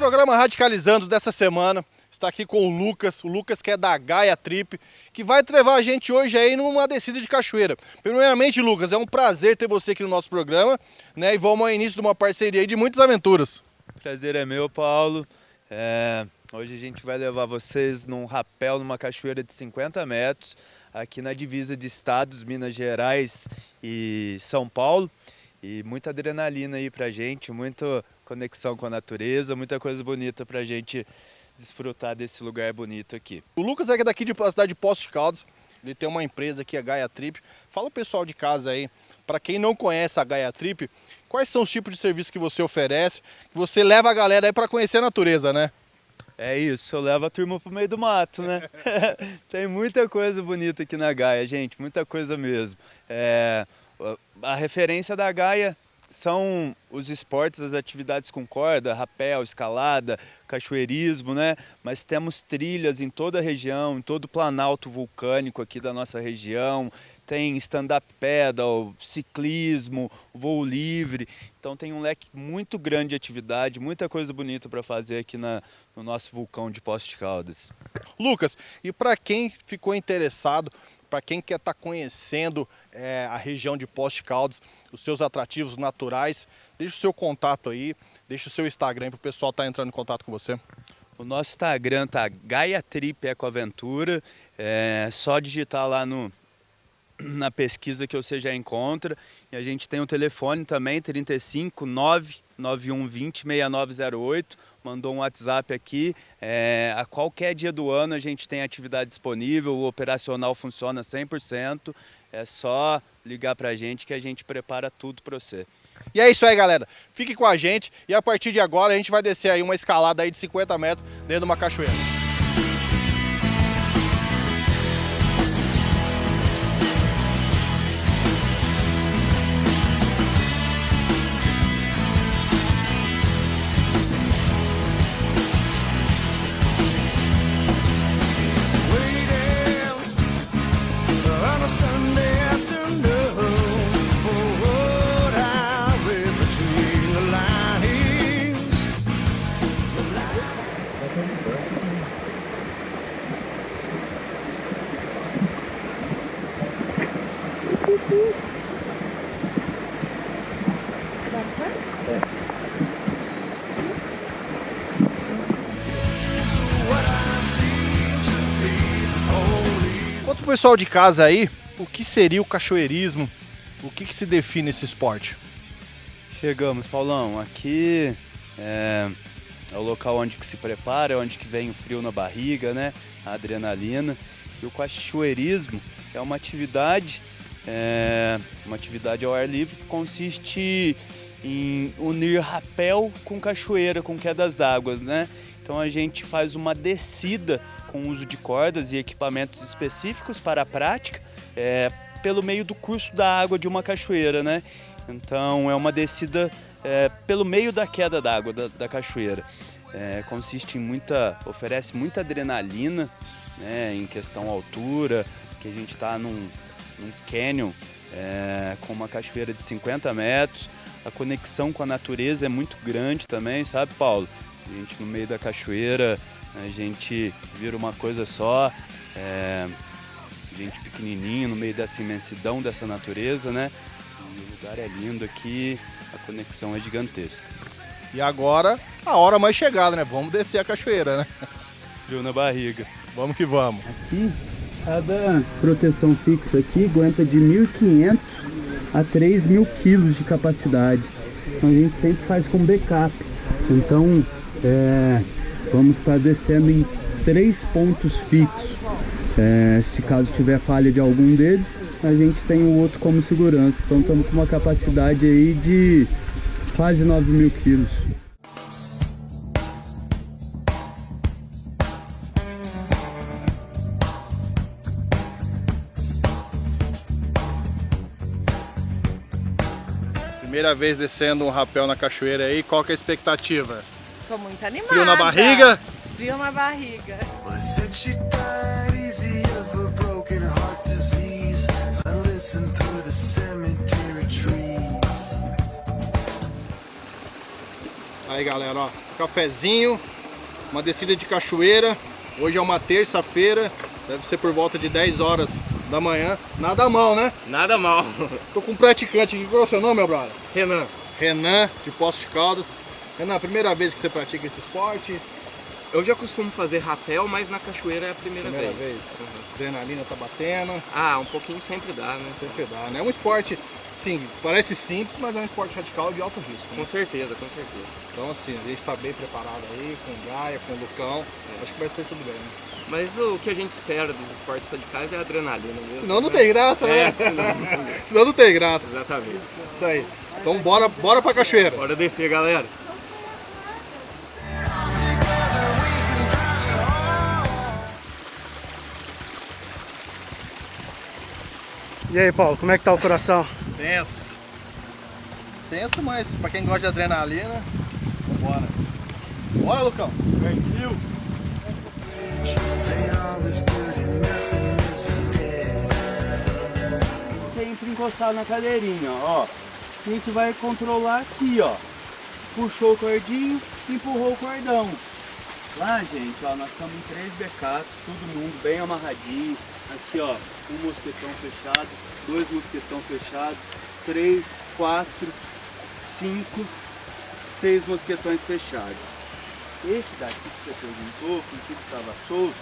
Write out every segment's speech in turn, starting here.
programa Radicalizando dessa semana está aqui com o Lucas que é da Gaia Trip, que vai levar a gente hoje aí numa descida de cachoeira. Primeiramente, Lucas, é um prazer ter você aqui no nosso programa, né? E vamos ao início de uma parceria aí de muitas aventuras. Prazer é meu, Paulo. Hoje a gente vai levar vocês num rapel, numa cachoeira de 50 metros, aqui na divisa de estados, Minas Gerais e São Paulo. E muita adrenalina aí pra gente, muita conexão com a natureza, muita coisa bonita pra gente desfrutar desse lugar bonito aqui. O Lucas é daqui da cidade de Poços de Caldas, ele tem uma empresa aqui, a Gaia Trip. Fala o pessoal de casa aí, para quem não conhece a Gaia Trip, quais são os tipos de serviço que você oferece, que você leva a galera aí para conhecer a natureza, né? É isso, eu levo a turma pro meio do mato, né? Tem muita coisa bonita aqui na Gaia, gente, muita coisa mesmo. A referência da Gaia são os esportes, as atividades com corda, rapel, escalada, cachoeirismo, né? Mas temos trilhas em toda a região, em todo o planalto vulcânico aqui da nossa região. Tem stand-up paddle, ciclismo, voo livre. Então tem um leque muito grande de atividade, muita coisa bonita para fazer aqui no nosso vulcão de Poços de Caldas. Lucas, e para quem ficou interessado, para quem quer estar conhecendo a região de Poços de Caldas, os seus atrativos naturais, deixa o seu contato aí, deixa o seu Instagram para o pessoal estar entrando em contato com você. O nosso Instagram tá Gaia Trip Ecoaventura, só digitar lá na pesquisa que você já encontra. E a gente tem um telefone também, 35 99120 6908. Mandou um WhatsApp aqui. A qualquer dia do ano a gente tem atividade disponível, o operacional funciona 100%. É só ligar pra gente que a gente prepara tudo para você. E é isso aí, galera. Fique com a gente e a partir de agora a gente vai descer aí uma escalada aí de 50 metros dentro de uma cachoeira. Conta pro pessoal de casa aí, o que seria o cachoeirismo, o que se define esse esporte? Chegamos, Paulão. Aqui é o local onde que se prepara, onde que vem o frio na barriga, né? A adrenalina. E o cachoeirismo é uma atividade ao ar livre que consiste em unir rapel com cachoeira, com quedas d'água, né? Então a gente faz uma descida com uso de cordas e equipamentos específicos para a prática, pelo meio do curso da água de uma cachoeira, né? Então é uma descida pelo meio da queda d'água da cachoeira. Consiste em oferece muita adrenalina, né, em questão altura, que a gente está num canyon com uma cachoeira de 50 metros. A conexão com a natureza é muito grande também, sabe, Paulo? A gente no meio da cachoeira, a gente vira uma coisa só, gente pequenininho no meio dessa imensidão dessa natureza, né? E o lugar é lindo aqui, a conexão é gigantesca. E agora, a hora mais chegada, né? Vamos descer a cachoeira, né? Frio na barriga. Vamos que vamos. Aqui, cada proteção fixa aqui aguenta de 1.500 a 3.000 quilos de capacidade. Então a gente sempre faz com backup. Então, vamos estar descendo em 3 pontos fixos. Se caso tiver falha de algum deles, a gente tem o outro como segurança. Então estamos com uma capacidade aí de quase 9.000 quilos. Primeira vez descendo um rapel na cachoeira aí, qual que é a expectativa? Tô muito animada. Frio na barriga? Frio na barriga. Aí, galera, ó. cafezinho, uma descida de cachoeira. Hoje é uma terça-feira, deve ser por volta de 10 horas da manhã. Nada mal, né? Nada mal. Tô com um praticante aqui. Qual é o seu nome, meu brother? Renan. Renan, de Poços de Caldas. Renan, primeira vez que você pratica esse esporte? Eu já costumo fazer rapel, mas na cachoeira é a primeira vez. Uhum. Adrenalina tá batendo. Ah, um pouquinho sempre dá, né? Sempre dá, né? É um esporte, sim, parece simples, mas é um esporte radical de alto risco. Com certeza, com certeza. Então, assim, a gente tá bem preparado aí, com o Gaia, com o Lucão. Acho que vai ser tudo bem, né? Mas o que a gente espera dos esportes radicais é a adrenalina mesmo. Senão não tem graça, né? Senão... Senão não tem graça. Exatamente. Isso aí. Então bora pra cachoeira. Bora descer, galera. E aí, Paulo, como é que tá o coração? Tenso. Tenso, mas pra quem gosta de adrenalina, vambora. Bora, Lucão. Sempre encostado na cadeirinha, ó. A gente vai controlar aqui, ó. Puxou o cordinho, empurrou o cordão. Lá, gente, ó, nós estamos em 3 backups, todo mundo bem amarradinho. Aqui, ó, um mosquetão fechado, 2 mosquetão fechados, 3, 4, 5, 6 mosquetões fechados. Esse daqui que você perguntou, com que estava solto,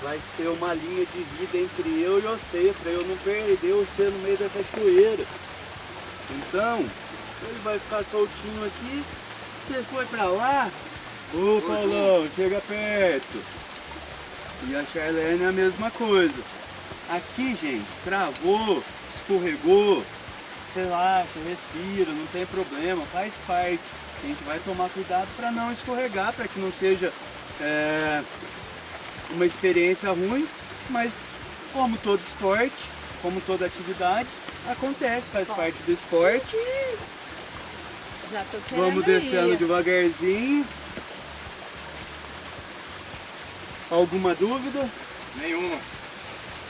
vai ser uma linha de vida entre eu e você, para eu não perder você no meio da cachoeira. Então, ele vai ficar soltinho aqui. Você foi para lá, ô Paulão, chega perto. E a Charlene é a mesma coisa. Aqui, gente, travou, escorregou, relaxa, respira, não tem problema, faz parte. A gente vai tomar cuidado para não escorregar, para que não seja uma experiência ruim, mas como todo esporte, como toda atividade, acontece, faz parte do esporte. Já tô querendo Vamos descendo ir. devagarzinho. Alguma dúvida? Nenhuma.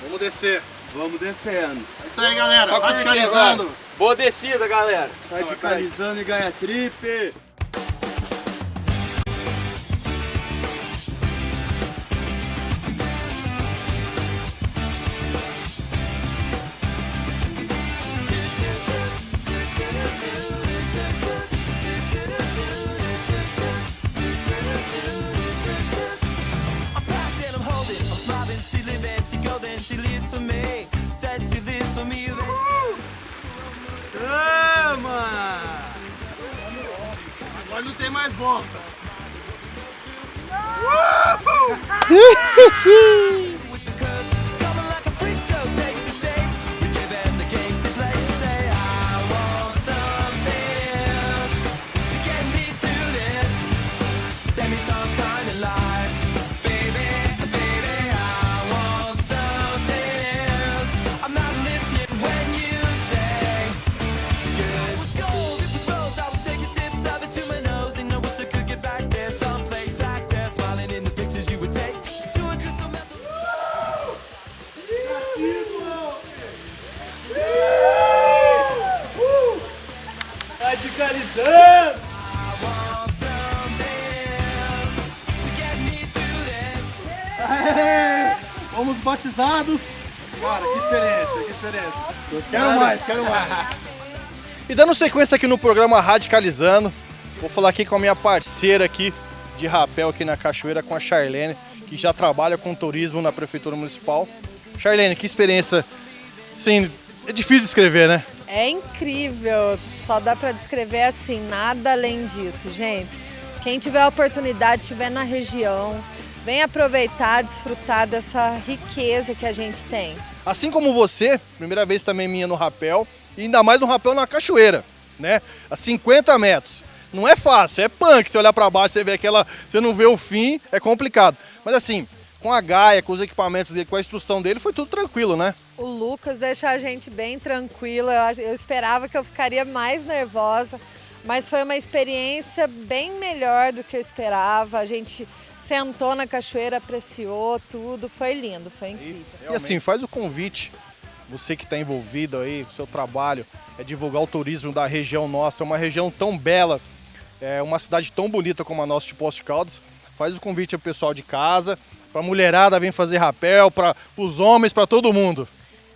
Vamos descer. Vamos descendo. É isso aí, galera. Só curtir Radicalizando. agora. Boa descida, galera. Radicalizando e Gaia Trip. Agora não tem mais volta. Radicalizando! Fomos batizados. Cara, que experiência, que experiência. Quero mais, quero mais. E dando sequência aqui no programa Radicalizando, vou falar aqui com a minha parceira aqui de rapel aqui na cachoeira, com a Charlene, que já trabalha com turismo na Prefeitura Municipal. Charlene, que experiência, sim, é difícil descrever, né? É incrível, só dá pra descrever assim, nada além disso, gente. Quem tiver a oportunidade, estiver na região, vem aproveitar, desfrutar dessa riqueza que a gente tem. Assim como você, primeira vez também minha no rapel, e ainda mais no rapel na cachoeira, né? A 50 metros. Não é fácil, é punk. Você olhar para baixo, você vê você não vê o fim, é complicado. Mas assim, com a Gaia, com os equipamentos dele, com a instrução dele, foi tudo tranquilo, né? O Lucas deixa a gente bem tranquila. Eu esperava que eu ficaria mais nervosa, mas foi uma experiência bem melhor do que eu esperava. A gente sentou na cachoeira, apreciou tudo, foi lindo, foi incrível. E assim, faz o convite, você que está envolvido aí, o seu trabalho é divulgar o turismo da região nossa, uma região tão bela, uma cidade tão bonita como a nossa de Poços de Caldas. Faz o convite ao pessoal de casa, para a mulherada vir fazer rapel, para os homens, para todo mundo.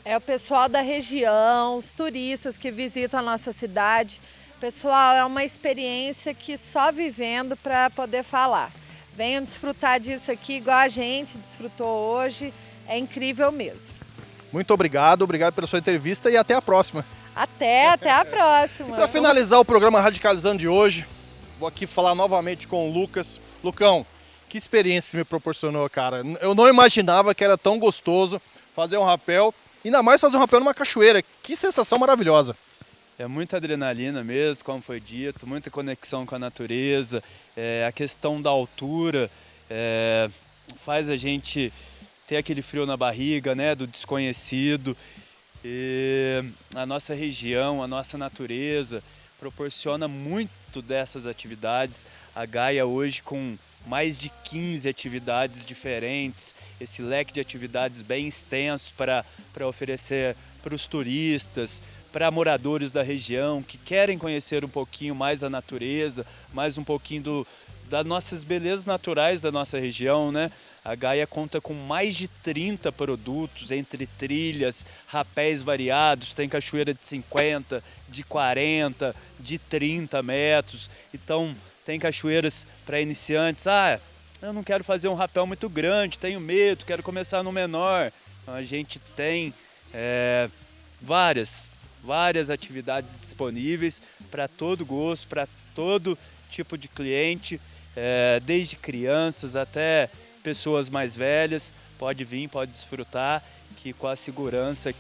É o pessoal da região, os turistas que visitam a nossa cidade. Pessoal, é uma experiência que só vivendo para poder falar. Venham desfrutar disso aqui igual a gente desfrutou hoje. É incrível mesmo. Muito obrigado pela sua entrevista e até a próxima. Até a próxima. Para finalizar o programa Radicalizando de hoje, vou aqui falar novamente com o Lucas. Lucão, que experiência você me proporcionou, cara. Eu não imaginava que era tão gostoso fazer um rapel, ainda mais fazer um rapel numa cachoeira. Que sensação maravilhosa. É muita adrenalina mesmo, como foi dito, muita conexão com a natureza, a questão da altura faz a gente ter aquele frio na barriga, né, do desconhecido. E a nossa região, a nossa natureza proporciona muito dessas atividades. A Gaia hoje com mais de 15 atividades diferentes, esse leque de atividades bem extenso para oferecer para os turistas, para moradores da região que querem conhecer um pouquinho mais a natureza, mais um pouquinho das nossas belezas naturais da nossa região, né? A Gaia conta com mais de 30 produtos, entre trilhas, rapéis variados, tem cachoeira de 50, de 40, de 30 metros. Então, tem cachoeiras para iniciantes. Eu não quero fazer um rapel muito grande, tenho medo, quero começar no menor. Então, a gente tem várias atividades disponíveis para todo gosto, para todo tipo de cliente, desde crianças até pessoas mais velhas. Pode vir, pode desfrutar, que com a segurança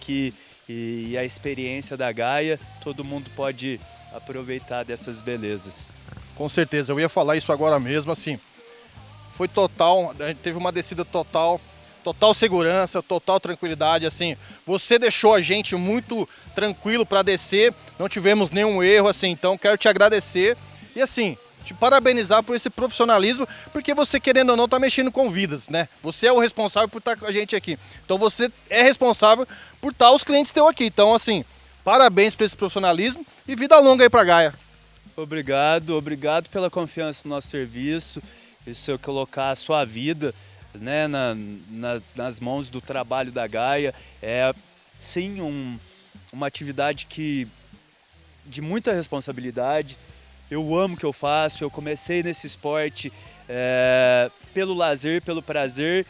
e a experiência da Gaia, todo mundo pode aproveitar dessas belezas. Com certeza, eu ia falar isso agora mesmo, assim, foi total, a gente teve uma descida total segurança, total tranquilidade, assim, você deixou a gente muito tranquilo para descer, não tivemos nenhum erro, assim, então quero te agradecer e, assim, te parabenizar por esse profissionalismo, porque você, querendo ou não, tá mexendo com vidas, né? Você é o responsável por estar com a gente aqui, então você é responsável por estar os clientes teus aqui, então, assim, parabéns por esse profissionalismo e vida longa aí pra Gaia. Obrigado pela confiança no nosso serviço, e se eu colocar a sua vida, né, nas mãos do trabalho da Gaia, é sim uma atividade de muita responsabilidade. Eu amo o que eu faço, eu comecei nesse esporte pelo lazer, pelo prazer,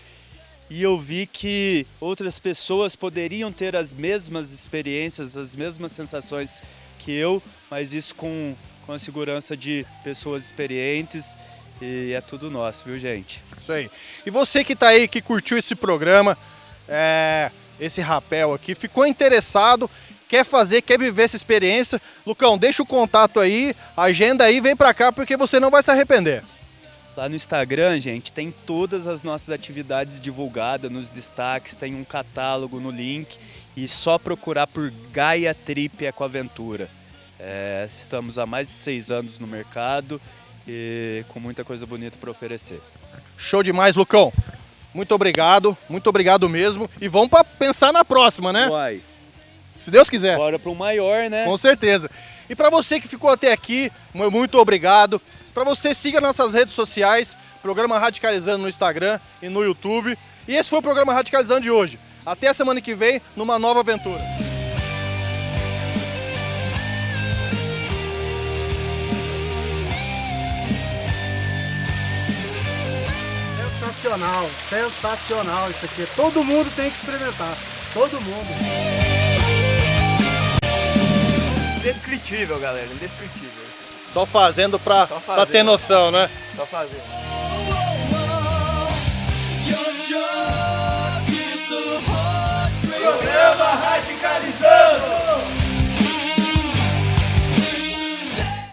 e eu vi que outras pessoas poderiam ter as mesmas experiências, as mesmas sensações que eu, mas isso com a segurança de pessoas experientes, e é tudo nosso, viu, gente? Isso aí. E você que tá aí, que curtiu esse programa, esse rapel aqui, ficou interessado, quer viver essa experiência, Lucão, deixa o contato aí, agenda aí, vem pra cá, porque você não vai se arrepender. Lá no Instagram, gente, tem todas as nossas atividades divulgadas nos destaques, tem um catálogo no link, e só procurar por Gaia Trip Ecoaventura. Estamos há mais de 6 anos no mercado e com muita coisa bonita para oferecer. Show demais, Lucão. Muito obrigado mesmo. E vamos pensar na próxima, né? Uai. Se Deus quiser. Bora para o maior, né? Com certeza. E para você que ficou até aqui, muito obrigado. Para você, siga nossas redes sociais, Programa Radicalizando no Instagram e no YouTube. E esse foi o Programa Radicalizando de hoje. Até a semana que vem, numa nova aventura. Sensacional isso aqui. Todo mundo tem que experimentar. Todo mundo. Indescritível, galera. Indescritível. Só fazendo pra ter noção, né? Só fazendo.